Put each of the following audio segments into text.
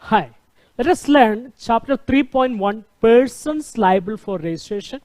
Hi, let us learn chapter 3.1 persons liable for registration.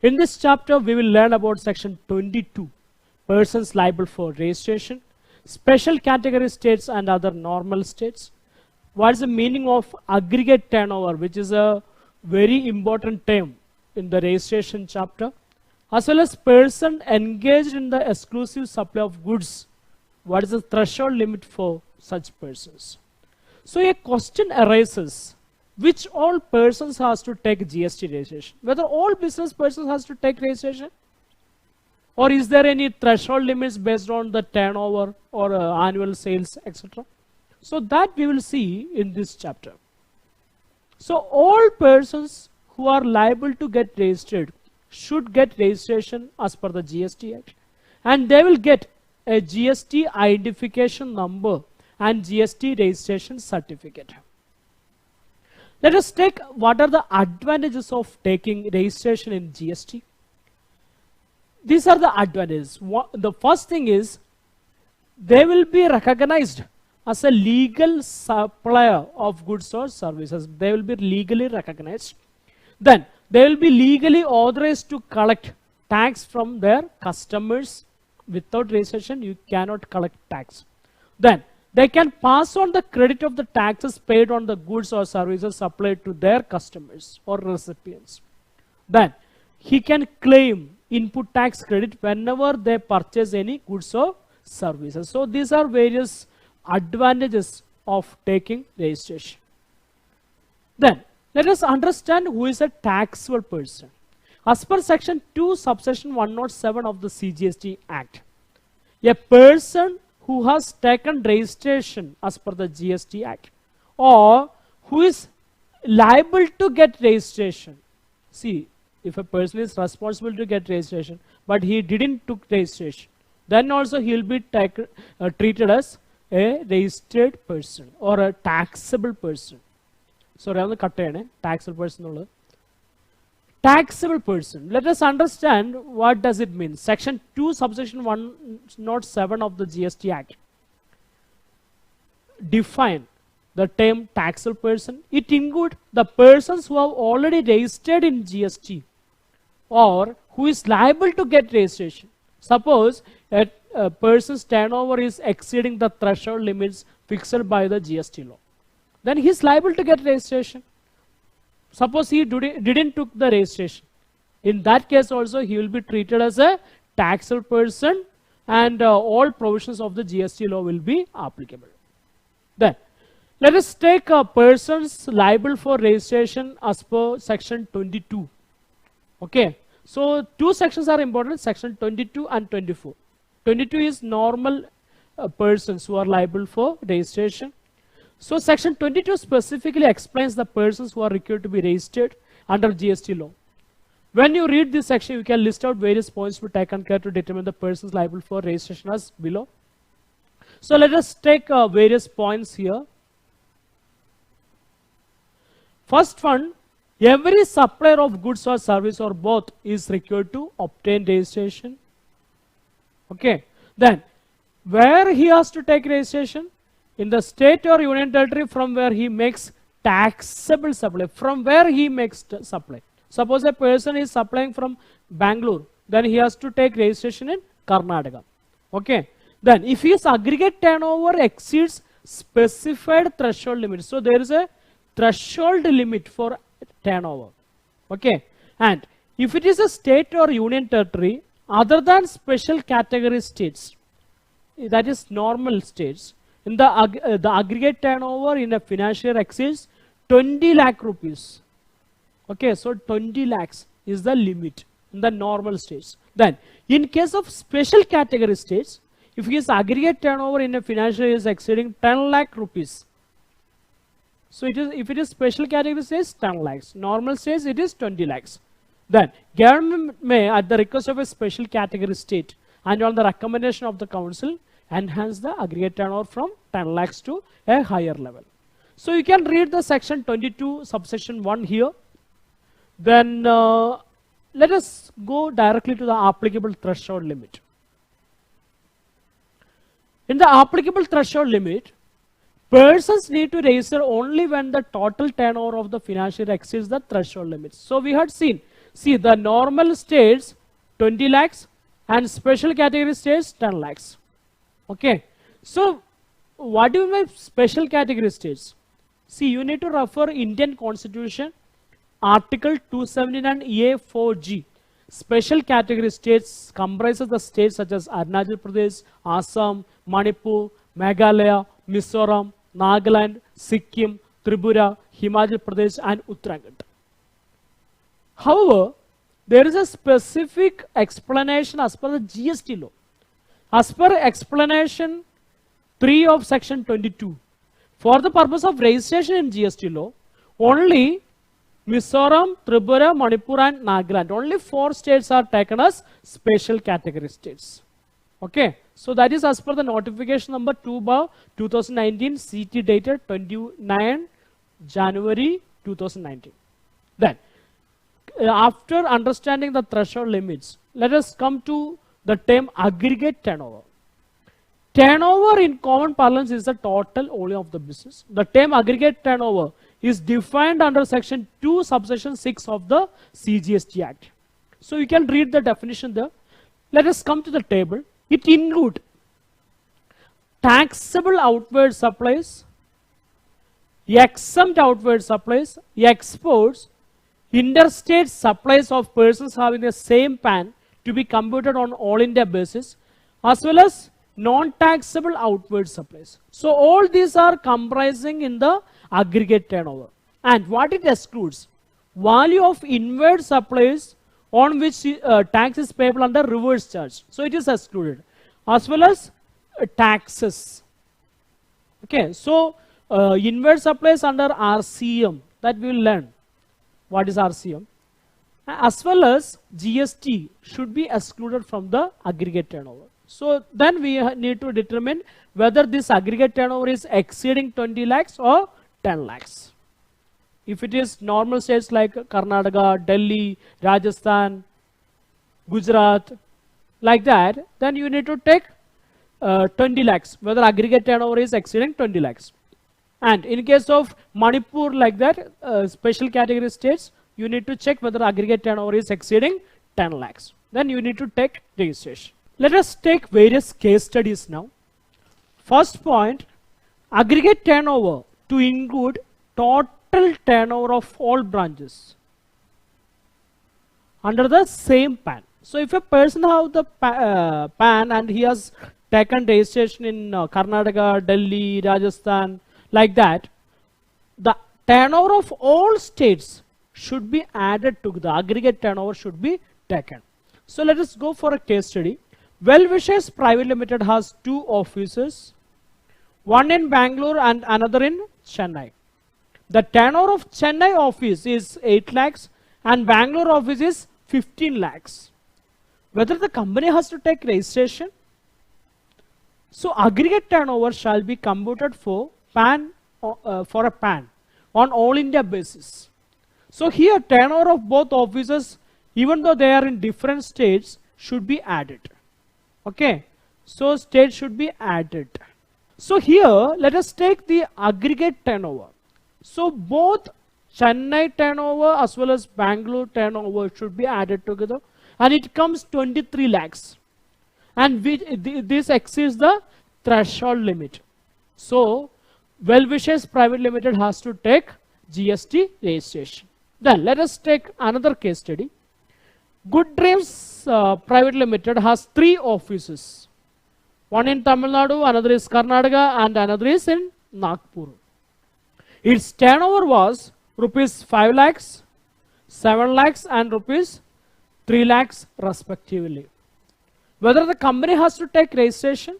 In this chapter, we will learn about section 22 persons liable for registration, special category states and other normal states. What is the meaning of aggregate turnover, which is a very important term in the registration chapter, as well as person engaged in the exclusive supply of goods. What is the threshold limit for such persons? So a question arises, which all persons has to take GST registration? Whether all business persons has to take registration? Or is there any threshold limits based on the turnover or annual sales, etc.? So that we will see in this chapter. So all persons who are liable to get registered should get registration as per the GST Act. And they will get a GST identification number and GST registration certificate. Let us take what are the advantages of taking registration in GST. These are the advantages. The first thing is they will be recognized as a legal supplier of goods or services. They will be legally recognized. Then they will be legally authorized to collect tax from their customers. Without registration, you cannot collect tax. Then they can pass on the credit of the taxes paid on the goods or services supplied to their customers or recipients. Then he can claim input tax credit whenever they purchase any goods or services. So these are various advantages of taking registration. Then let us understand who is a taxable person. As per section 2 subsection 107 of the CGST Act, a person who has taken registration as per the GST Act or who is liable to get registration. See, if a person is responsible to get registration but he didn't took registration, then also he will be treated as a registered person or a taxable person. Sorry, I'm the taxable person. Taxable person. Let us understand what does it mean. Section 2 subsection 107 of the GST Act define the term taxable person. It includes the persons who have already registered in GST or who is liable to get registration. Suppose a person's turnover is exceeding the threshold limits fixed by the GST law. Then he is liable to get registration. Suppose he didn't took the registration. In that case also he will be treated as a taxable person and all provisions of the GST law will be applicable. Then let us take persons liable for registration as per section 22. Okay. So two sections are important, section 22 and 24. 22 is normal persons who are liable for registration. So section 22 specifically explains the persons who are required to be registered under GST law. When you read this section, you can list out various points to take care to determine the persons liable for registration as below. So let us take various points here. First one, every supplier of goods or service or both is required to obtain registration. Okay. Then where he has to take registration? In the state or union territory from where he makes taxable supply, from where he makes supply. Suppose a person is supplying from Bangalore, then he has to take registration in Karnataka. Okay. Then if his aggregate turnover exceeds specified threshold limit, so there is a threshold limit for turnover. Okay. And if it is a state or union territory other than special category states, that is normal states, in the aggregate turnover in a financial year exceeds 20 lakh rupees. Okay, so 20 lakhs is the limit in the normal states. Then, in case of special category states, if his aggregate turnover in a financial year is exceeding 10 lakh rupees, so it is, if it is special category states, 10 lakhs. Normal states, it is 20 lakhs. Then, government may, at the request of a special category state and on the recommendation of the council, enhance the aggregate turnover from 10 lakhs to a higher level. So you can read the section 22 subsection 1 here. Then let us go directly to the applicable threshold limit. In the applicable threshold limit, Persons need to register only when the total turnover of the financial year exceeds the threshold limits. So we had seen, see the normal states 20 lakhs and special category states 10 lakhs. Okay. So what do you mean by special category states? See, you need to refer Indian Constitution, Article 279A4G. Special category states comprises the states such as Arunachal Pradesh, Assam, Manipur, Meghalaya, Mizoram, Nagaland, Sikkim, Tripura, Himachal Pradesh and Uttarakhand. However, there is a specific explanation as per the GST law. As per explanation 3 of section 22, for the purpose of registration in GST law, only Mizoram, Tripura, Manipur and Nagaland, only 4 states are taken as special category states. Okay, so that is as per the notification number 2/2019 CT dated 29 January 2019. Then, after understanding the threshold limits, let us come to the term aggregate turnover. Turnover in common parlance is the total only of the business. The term aggregate turnover is defined under section 2 subsection 6 of the CGST Act. So you can read the definition there. Let us come to the table. It includes taxable outward supplies, exempt outward supplies, exports, interstate supplies of persons having the same PAN to be computed on all India basis, as well as non-taxable outward supplies. So all these are comprising in the aggregate turnover. And what it excludes? Value of inward supplies on which tax is payable under reverse charge. So it is excluded. As well as taxes. Okay, so inward supplies under RCM, that we will learn. What is RCM? As well as GST should be excluded from the aggregate turnover. So then we need to determine whether this aggregate turnover is exceeding 20 lakhs or 10 lakhs. If it is normal states like Karnataka, Delhi, Rajasthan, Gujarat, like that, then you need to take 20 lakhs, whether aggregate turnover is exceeding 20 lakhs. And in case of Manipur, like that, special category states, you need to check whether aggregate turnover is exceeding 10 lakhs. Then you need to take registration. Let us take various case studies now. First point, aggregate turnover to include total turnover of all branches under the same PAN. So if a person has the PAN and he has taken registration in Karnataka, Delhi, Rajasthan, like that, the turnover of all states should be added to the aggregate turnover should be taken. So let us go for a case study. Well Wishes Private Limited has 2 offices, one in Bangalore and another in Chennai. The turnover of Chennai office is 8 lakhs and Bangalore office is 15 lakhs. Whether the company has to take registration? So aggregate turnover shall be computed for a PAN on all India basis. So here turnover of both offices, even though they are in different states, should be added. Okay, so states should be added. So here let us take the aggregate turnover. So both Chennai turnover as well as Bangalore turnover should be added together, and it comes 23 lakhs, and this exceeds the threshold limit. So Well Wishes Private Limited has to take GST registration. Then let us take another case study. Good Dreams Private Limited has 3 offices. One in Tamil Nadu, another is Karnataka, and another is in Nagpur. Its turnover was rupees 5 lakhs, 7 lakhs and rupees 3 lakhs respectively. Whether the company has to take registration?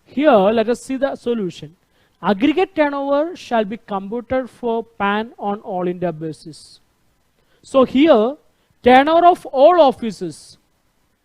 Here let us see the solution. Aggregate turnover shall be computed for PAN on all India basis. So here turnover of all offices,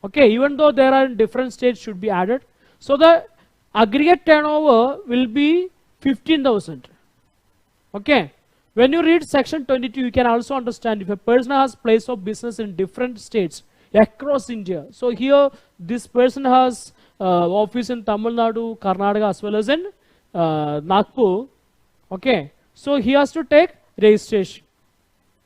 okay, even though there are in different states, should be added. So the aggregate turnover will be 15,000. Okay, when you read section 22, you can also understand if a person has place of business in different states across India. So here this person has office in Tamil Nadu, Karnataka as well as in Nagpur. Okay, so he has to take registration.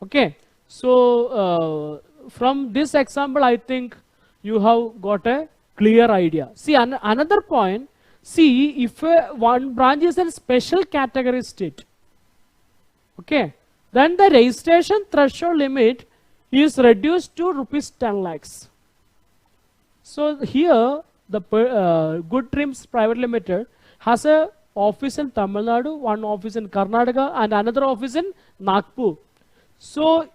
Okay, so from this example, I think you have got a clear idea. See, another point. See, if one branch is in special category state, okay, then the registration threshold limit is reduced to rupees 10 lakhs. So here the Good Dreams Private Limited has a office in Tamil Nadu, one office in Karnataka, and another office in Nagpur. So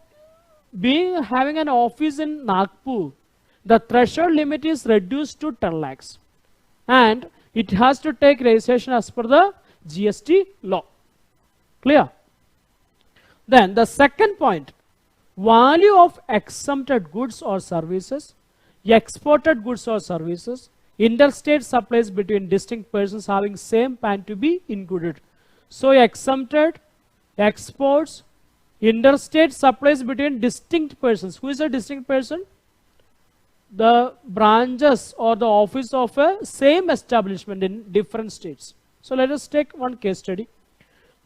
having an office in Nagpur, the threshold limit is reduced to 10 lakhs, and it has to take registration as per the GST law. Clear? Then the second point, value of exempted goods or services, exported goods or services, interstate supplies between distinct persons having same PAN to be included. So exempted, exports, interstate supplies between distinct persons. Who is a distinct person? The branches or the office of a same establishment in different states. So let us take one case study.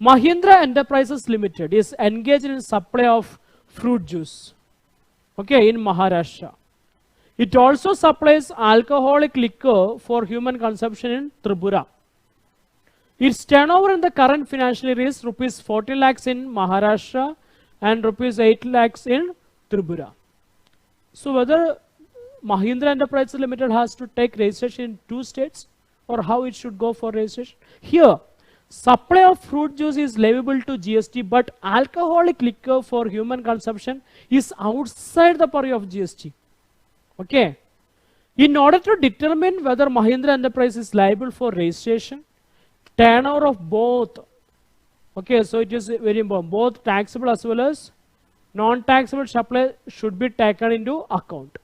Mahindra Enterprises Limited is engaged in supply of fruit juice, okay, in Maharashtra. It also supplies alcoholic liquor for human consumption in Tripura. Its turnover in the current financial year is rupees 40 lakhs in Maharashtra and rupees 8 lakhs in Tripura. So whether Mahindra Enterprises Limited has to take registration in 2 states, or how it should go for registration? Here, supply of fruit juice is leviable to GST, but alcoholic liquor for human consumption is outside the purview of GST. Okay. In order to determine whether Mahindra Enterprise is liable for registration, turnover of both, okay, so it is very important, both taxable as well as non-taxable supply should be taken into account.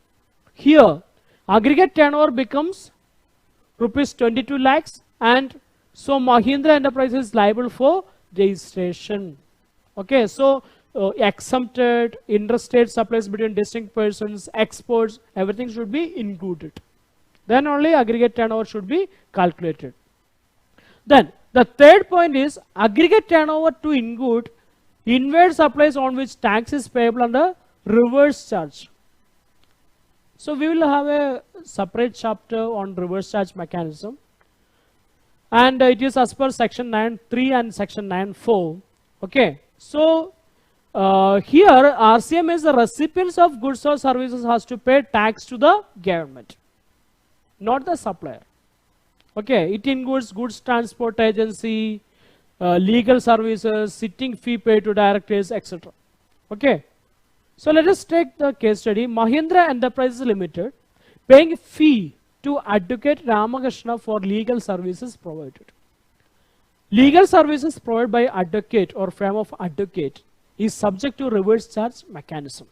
Here, aggregate turnover becomes rupees 22 lakhs, and so Mahindra Enterprise is liable for registration. Okay, so exempted, interstate supplies between distinct persons, exports, everything should be included. Then only aggregate turnover should be calculated. Then the third point is aggregate turnover to include inward supplies on which tax is payable under reverse charge. So we will have a separate chapter on reverse charge mechanism, and it is as per section 9.3 and section 9.4. Okay, so here RCM is the recipients of goods or services has to pay tax to the government, not the supplier. Okay, it includes goods transport agency, legal services, sitting fee paid to directors, etc. Okay. So let us take the case study. Mahindra Enterprises Limited paying fee to Advocate Ramakrishna for legal services provided. Legal services provided by advocate or firm of advocate is subject to reverse charge mechanism.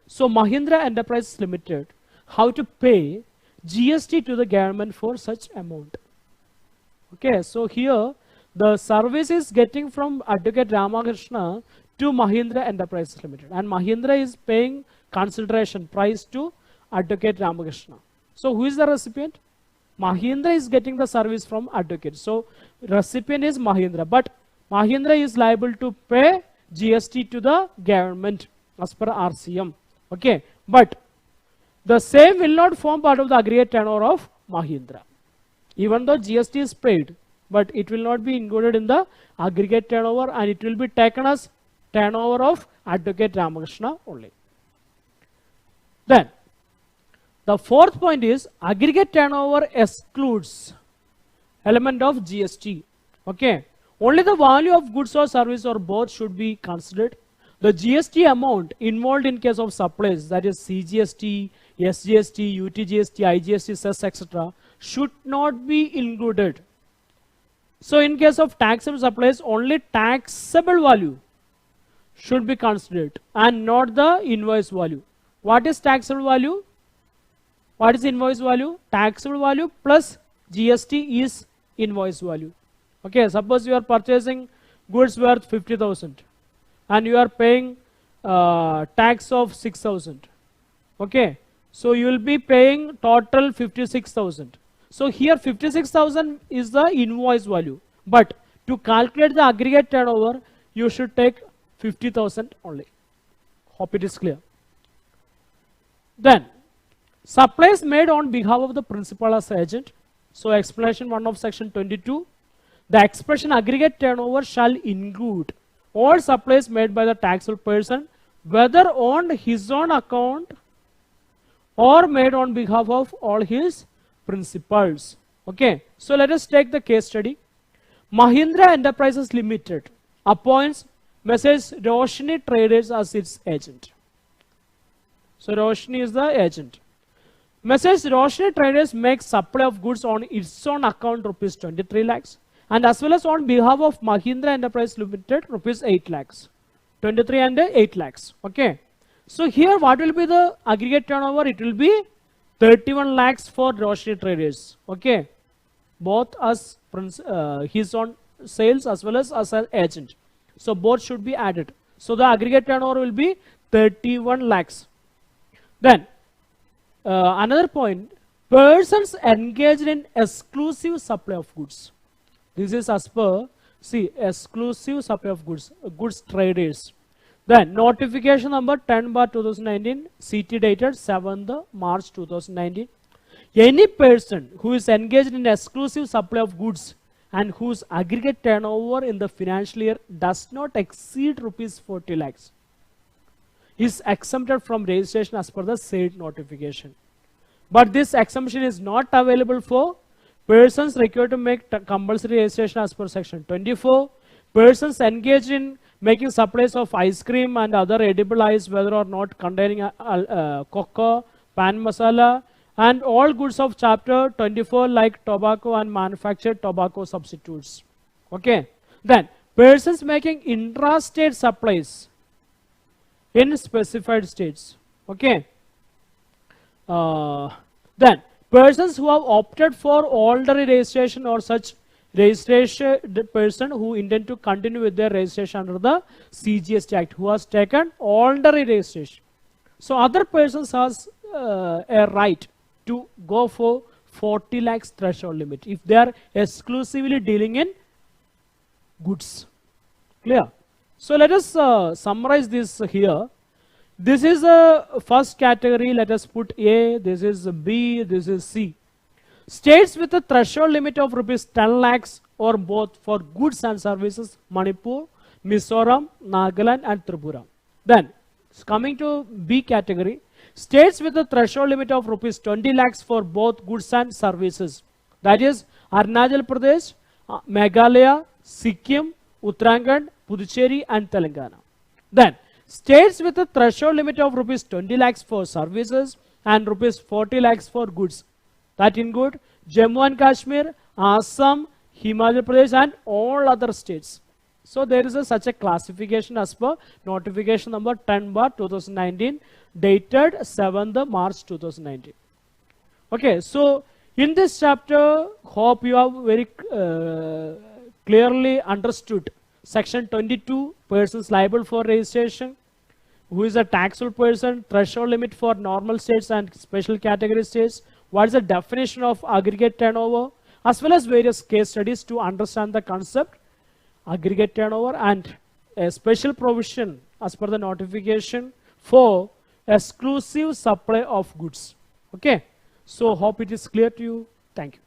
So Mahindra Enterprises Limited how to pay GST to the government for such amount. Okay, so here the service is getting from Advocate Ramakrishna to Mahindra Enterprises Limited, and Mahindra is paying consideration price to Advocate Ramakrishna. So who is the recipient? Mahindra is getting the service from advocate. So recipient is Mahindra, but Mahindra is liable to pay GST to the government as per RCM. Okay, but the same will not form part of the aggregate turnover of Mahindra. Even though GST is paid, but it will not be included in the aggregate turnover, and it will be taken as turnover of Advocate Ramakrishna only. Then the fourth point is aggregate turnover excludes element of GST. Okay, only the value of goods or service or both should be considered. The GST amount involved in case of supplies, that is CGST, SGST, UTGST, IGST, cess, etc., should not be included. So in case of taxable supplies, only taxable value should be considered and not the invoice value. What is taxable value? What is invoice value? Taxable value plus GST is invoice value. Okay, suppose you are purchasing goods worth 50,000 and you are paying tax of 6,000. Okay, so you will be paying total 56,000. So here 56,000 is the invoice value, But to calculate the aggregate turnover, you should take 50,000 only. Hope it is clear. Then, supplies made on behalf of the principal as agent. So, explanation 1 of section 22. The expression aggregate turnover shall include all supplies made by the taxable person, whether on his own account or made on behalf of all his principals. Okay, so let us take the case study. Mahindra Enterprises Limited appoints Messrs. Roshni Traders as its agent. So Roshni is the agent. Messrs. Roshni Traders makes supply of goods on its own account rupees 23 lakhs and as well as on behalf of Mahindra Enterprises Limited rupees 8 lakhs. 23 and 8 lakhs. Okay. So here what will be the aggregate turnover? It will be 31 lakhs for Roshni Traders. Okay. Both as his own sales as well as an agent. So both should be added. So the aggregate turnover will be 31 lakhs. Then another point, persons engaged in exclusive supply of goods. This is as per, see, exclusive supply of goods, goods traders. Then notification number 10/2019, CT dated 7th March 2019. Any person who is engaged in exclusive supply of goods and whose aggregate turnover in the financial year does not exceed rupees 40 lakhs is exempted from registration as per the said notification. But this exemption is not available for persons required to make compulsory registration as per section 24, persons engaged in making supplies of ice cream and other edible ice whether or not containing cocoa, pan masala, and all goods of chapter 24 like tobacco and manufactured tobacco substitutes. Okay. Then persons making intrastate supplies in specified states. Okay. Then persons who have opted for voluntary registration or such registration, the person who intend to continue with their registration under the CGST Act, who has taken voluntary registration. So other persons has a right to go for 40 lakhs threshold limit if they are exclusively dealing in goods. Clear? So let us summarize this here. This is a first category. Let us put A, this is B, this is C. States with a threshold limit of rupees 10 lakhs or both for goods and services, Manipur, Mizoram, Nagaland and Tripura. Then coming to B category, states with a threshold limit of rupees 20 lakhs for both goods and services. That is Arunachal Pradesh, Meghalaya, Sikkim, Uttarakhand, Puducherry and Telangana. Then states with a threshold limit of rupees 20 lakhs for services and rupees 40 lakhs for goods. That include Jammu and Kashmir, Assam, Himachal Pradesh and all other states. So there is such a classification as per notification number 10/2019 dated 7th March 2019. Okay, so in this chapter, hope you have very clearly understood section 22, persons liable for registration, who is a taxable person, threshold limit for normal states and special category states, what is the definition of aggregate turnover, as well as various case studies to understand the concept aggregate turnover and a special provision as per the notification for exclusive supply of goods. Okay, so hope it is clear to you. Thank you.